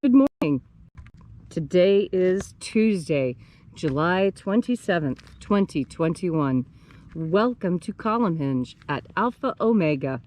Good morning. Today is Tuesday, July 27th, 2021. Welcome to Column Hinge at Alpha Omega.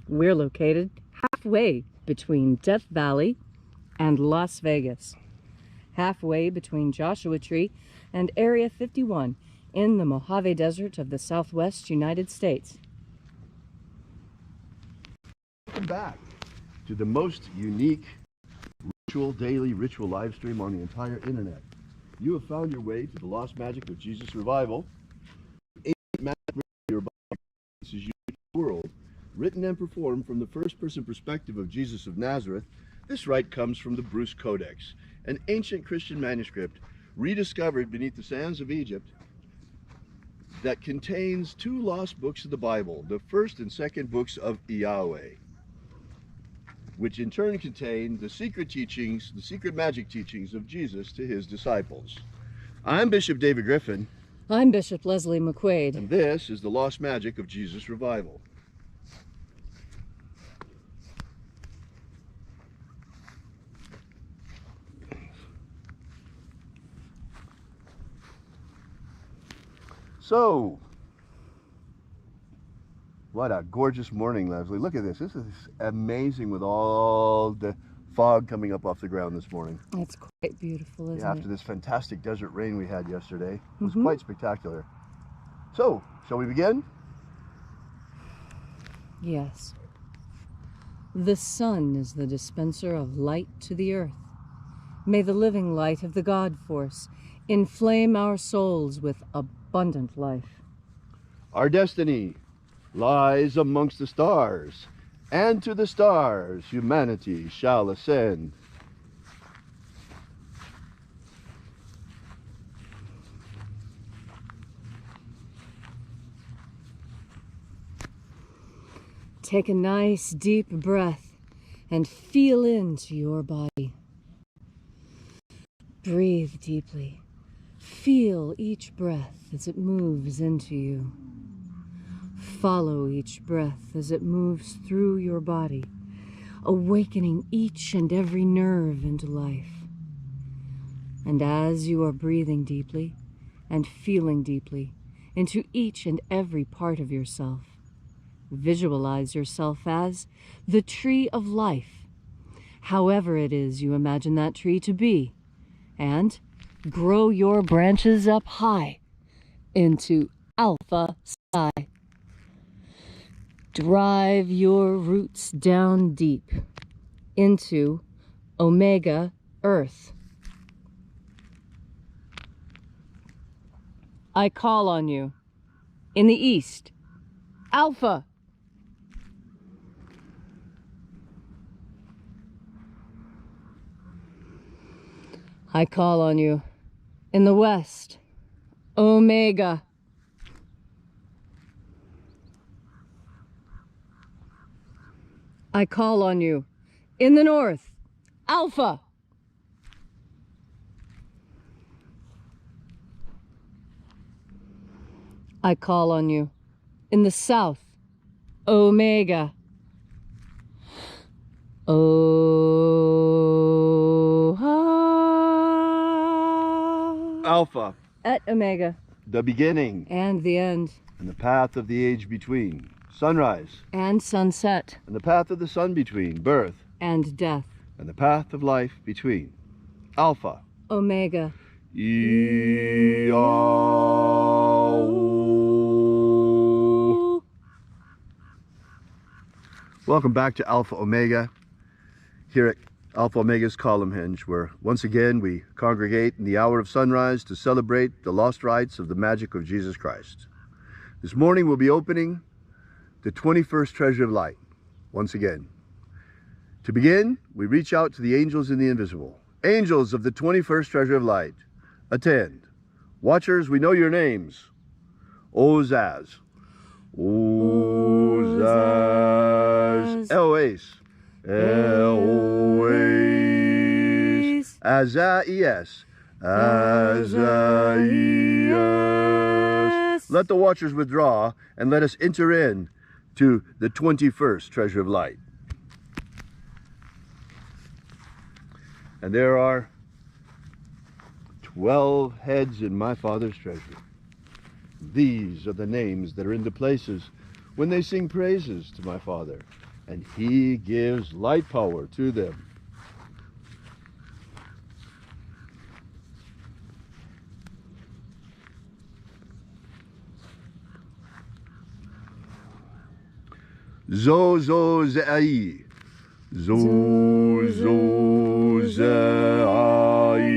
We're located halfway between Death Valley and Las Vegas. Halfway between Joshua Tree and Area 51 in the Mojave Desert of the Southwest United States. Welcome back to the most unique daily ritual live stream on the entire internet. You have found your way to the Lost Magic of Jesus Revival. Ancient magic your body. This is unique world, written and performed from the first-person perspective of Jesus of Nazareth. This rite comes from the Bruce Codex, an ancient Christian manuscript rediscovered beneath the sands of Egypt that contains two lost books of the Bible, the first and second books of Yahweh, which in turn contain the secret teachings, the secret magic teachings of Jesus to his disciples. I'm Bishop David Griffin. I'm Bishop Leslie McQuaid. And this is the Lost Magic of Jesus Revival. So, what a gorgeous morning, Leslie. Look at this. This is amazing with all the fog coming up off the ground this morning. It's quite beautiful, isn't it? After this fantastic desert rain we had yesterday. It was quite spectacular. So, shall we begin? Yes. The sun is the dispenser of light to the earth. May the living light of the God Force inflame our souls with abundant life. Our destiny lies amongst the stars, and to the stars humanity shall ascend. Take a nice deep breath and feel into your body. Breathe deeply. Feel each breath as it moves into you. Follow each breath as it moves through your body, awakening each and every nerve into life. And as you are breathing deeply and feeling deeply into each and every part of yourself, visualize yourself as the tree of life, however it is you imagine that tree to be, and grow your branches up high into Alpha Psi. Drive your roots down deep into Omega Earth. I call on you in the east, Alpha. I call on you in the west, Omega. I call on you in the north, Alpha. I call on you in the south, Omega. Alpha. Et Omega. The beginning. And the end. And the path of the age between. Sunrise. And sunset. And the path of the sun between. Birth. And death. And the path of life between. Alpha. Omega. Welcome back to Alpha Omega, here at Alpha Omega's Column Hinge, where once again we congregate in the hour of sunrise to celebrate the lost rites of the magic of Jesus Christ. This morning we'll be opening the 21st Treasure of Light, once again. To begin, we reach out to the angels in the invisible. Angels of the 21st Treasure of Light, attend. Watchers, we know your names. Ozaz. Ozaz. Eloes. Eloes. Azaias. Azaias. Let the watchers withdraw and let us enter in to the 21st Treasure of Light. And there are 12 heads in my Father's treasury. These are the names that are in the places when they sing praises to my Father, and he gives light power to them. Zo zo ze'ai. Zo zo ze'ai.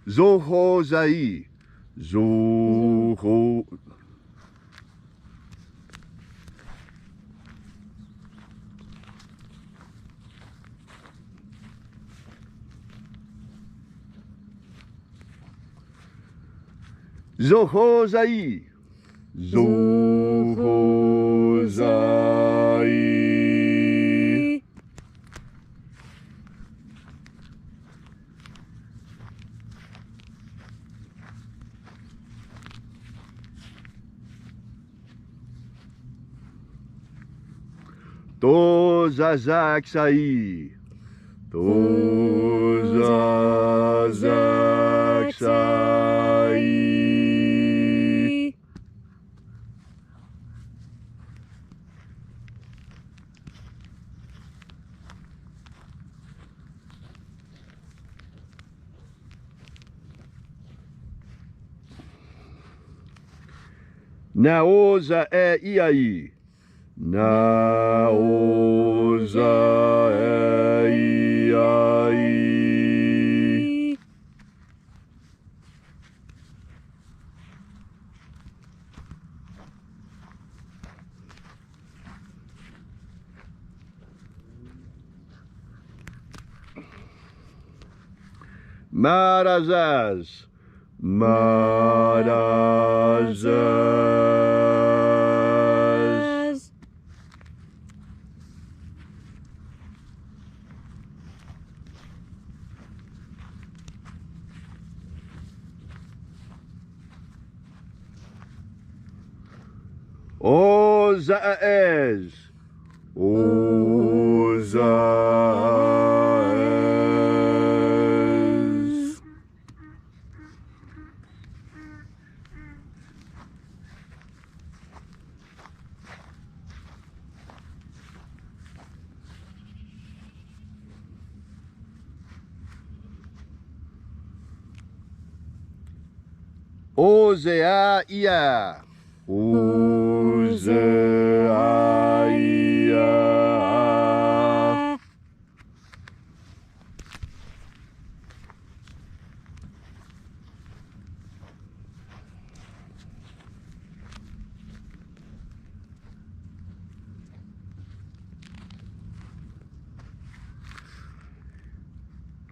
Zo ho zai. Zo ho. Zo ho zai. Zo ho zai. To zazak sai. To zazak sai. Naoza e iai. Naoza e iai. Marazaz. Marazaz. Ozaez. Ozaez. Ozeaia. Ozeaia.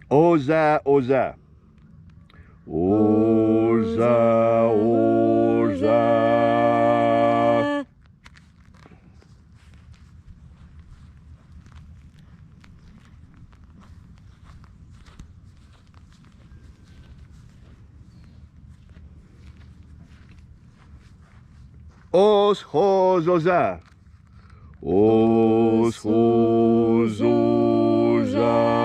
Oza, oza. Oza, oza. Os, hos, oza. Os, hos, oza.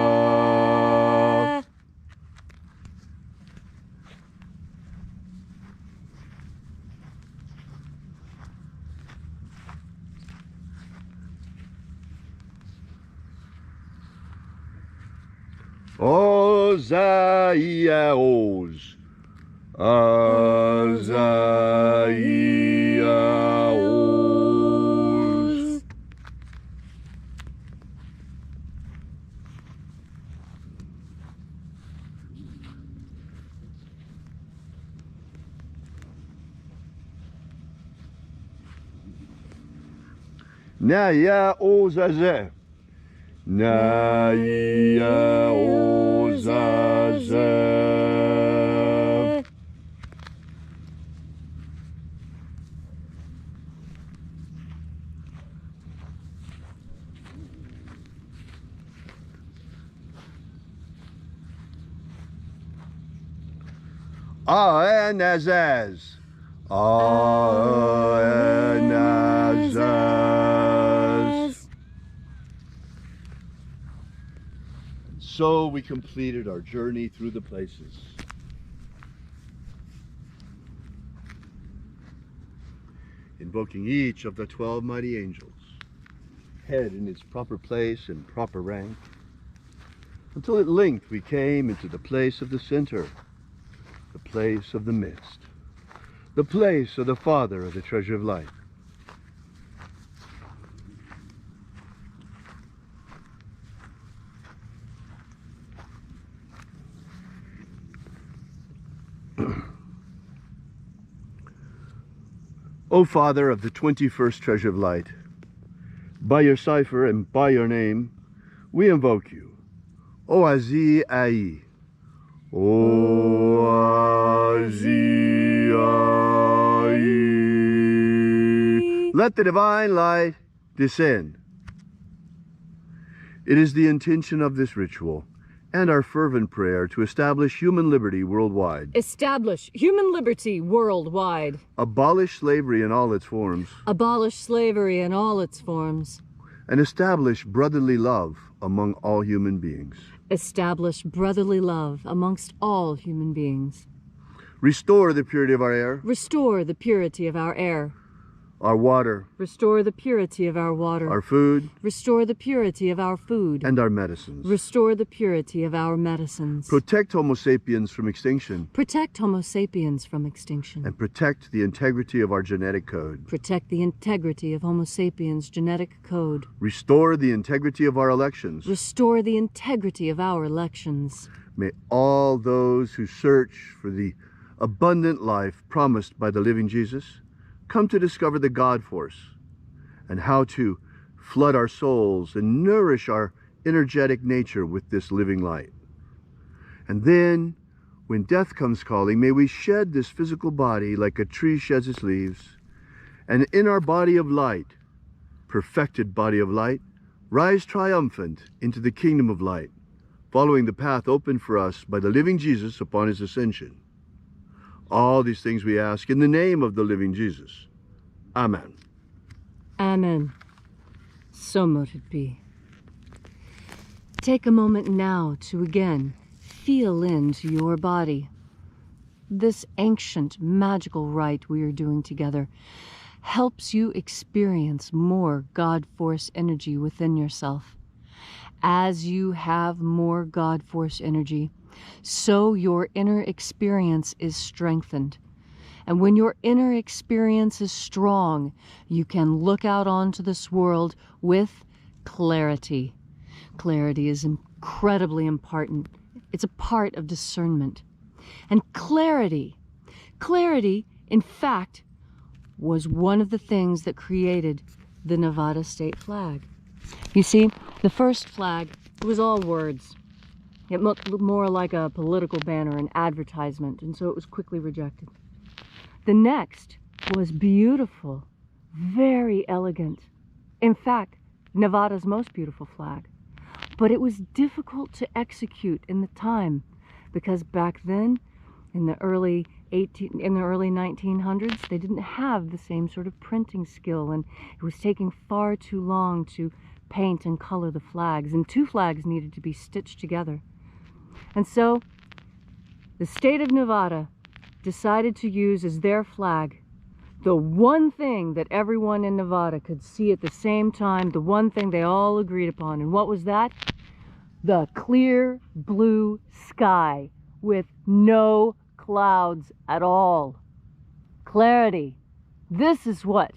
Ozaia os. Ozaia os. Naia ozaze. Naia ozaze. Aenazaz. Aenazaz. so we completed our journey through the places. Invoking each of the 12 mighty angels, head in its proper place and proper rank, until at length we came into the place of the center, the place of the midst, the place of the Father of the treasure of light. O Father of the 21st treasure of light, by your cipher and by your name, we invoke you. O Azi Ai. O Azi Ai. Let the divine light descend. It is the intention of this ritual and our fervent prayer to establish human liberty worldwide. Establish human liberty worldwide. Abolish slavery in all its forms. Abolish slavery in all its forms. And establish brotherly love among all human beings. Establish brotherly love amongst all human beings. Restore the purity of our air. Restore the purity of our air. Our water. Restore the purity of our water. Our food. Restore the purity of our food. And our medicines. Restore the purity of our medicines. Protect Homo sapiens from extinction. Protect Homo sapiens from extinction. And protect the integrity of our genetic code. Protect the integrity of Homo sapiens' genetic code. Restore the integrity of our elections. Restore the integrity of our elections. May all those who search for the abundant life promised by the living Jesus come to discover the God force and how to flood our souls and nourish our energetic nature with this living light. And then, when death comes calling, may we shed this physical body like a tree sheds its leaves, and in our body of light, perfected body of light, rise triumphant into the kingdom of light, following the path opened for us by the living Jesus upon his ascension. All these things we ask in the name of the living Jesus. Amen. Amen. So mote it be. Take a moment now to again feel into your body. This ancient magical rite we are doing together helps you experience more God Force energy within yourself. As you have more God Force energy, so your inner experience is strengthened. And when your inner experience is strong, you can look out onto this world with clarity. Clarity is incredibly important. It's a part of discernment. And clarity, in fact, was one of the things that created the Nevada state flag. You see, the first flag, it was all words. It looked more like a political banner, an advertisement, and so it was quickly rejected. The next was beautiful, very elegant. In fact, Nevada's most beautiful flag. But it was difficult to execute in the time because back then, in the early 1900s, they didn't have the same sort of printing skill, and it was taking far too long to paint and color the flags, and two flags needed to be stitched together. And so the state of Nevada decided to use as their flag the one thing that everyone in Nevada could see at the same time, the one thing they all agreed upon. And what was that? The clear blue sky with no clouds at all. Clarity. This is what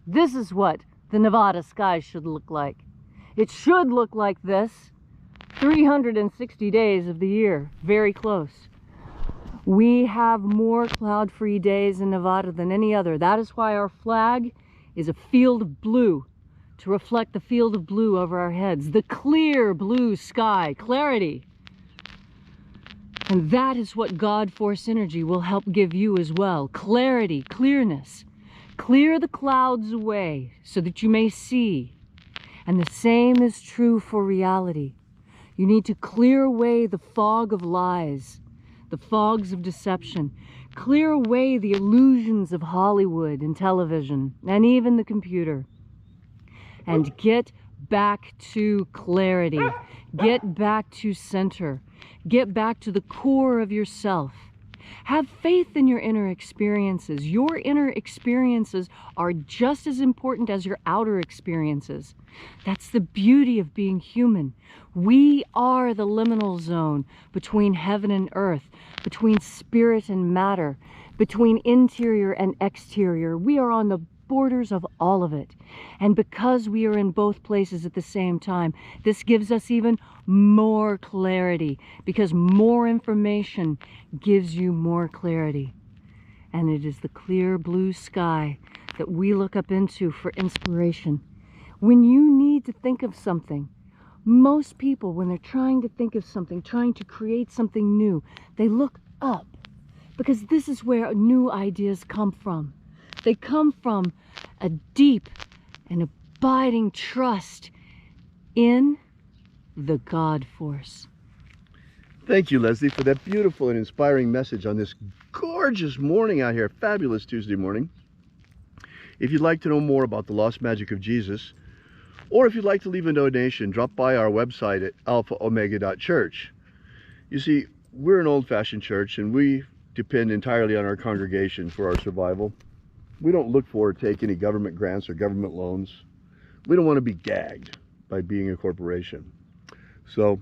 the Nevada sky should look like. It should look like this 360 days of the year, very close. We have more cloud-free days in Nevada than any other. That is why our flag is a field of blue, to reflect the field of blue over our heads. The clear blue sky, clarity. And that is what God Force energy will help give you as well. Clarity, clearness. Clear the clouds away so that you may see. And the same is true for reality. You need to clear away the fog of lies, the fogs of deception. Clear away the illusions of Hollywood and television and even the computer. And get back to clarity. Get back to center. Get back to the core of yourself. Have faith in your inner experiences. Your inner experiences are just as important as your outer experiences. That's the beauty of being human. We are the liminal zone between heaven and earth, between spirit and matter, between interior and exterior. We are on the borders of all of it. And because we are in both places at the same time, this gives us even more clarity, because more information gives you more clarity. And it is the clear blue sky that we look up into for inspiration. When you need to think of something, most people, when they're trying to think of something, trying to create something new, they look up, because this is where new ideas come from. They come from a deep and abiding trust in the God force. Thank you, Leslie, for that beautiful and inspiring message on this gorgeous morning out here. Fabulous Tuesday morning. If you'd like to know more about the lost magic of Jesus, or if you'd like to leave a donation, drop by our website at alphaomega.church. You see, we're an old-fashioned church, and we depend entirely on our congregation for our survival. We don't look for or take any government grants or government loans. We don't want to be gagged by being a corporation. So,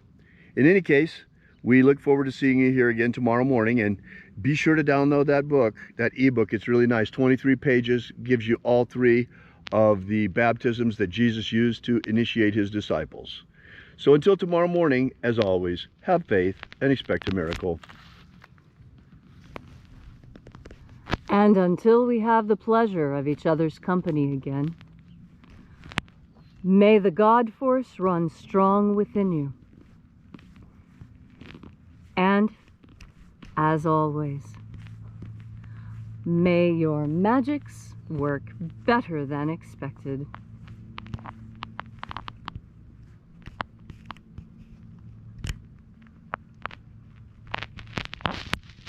in any case, we look forward to seeing you here again tomorrow morning, and be sure to download that book, that ebook. It's really nice. 23 pages, gives you all 3 of the baptisms that Jesus used to initiate his disciples. So until tomorrow morning, as always, have faith and expect a miracle. And until we have the pleasure of each other's company again, may the God force run strong within you. And, as always, may your magics work better than expected.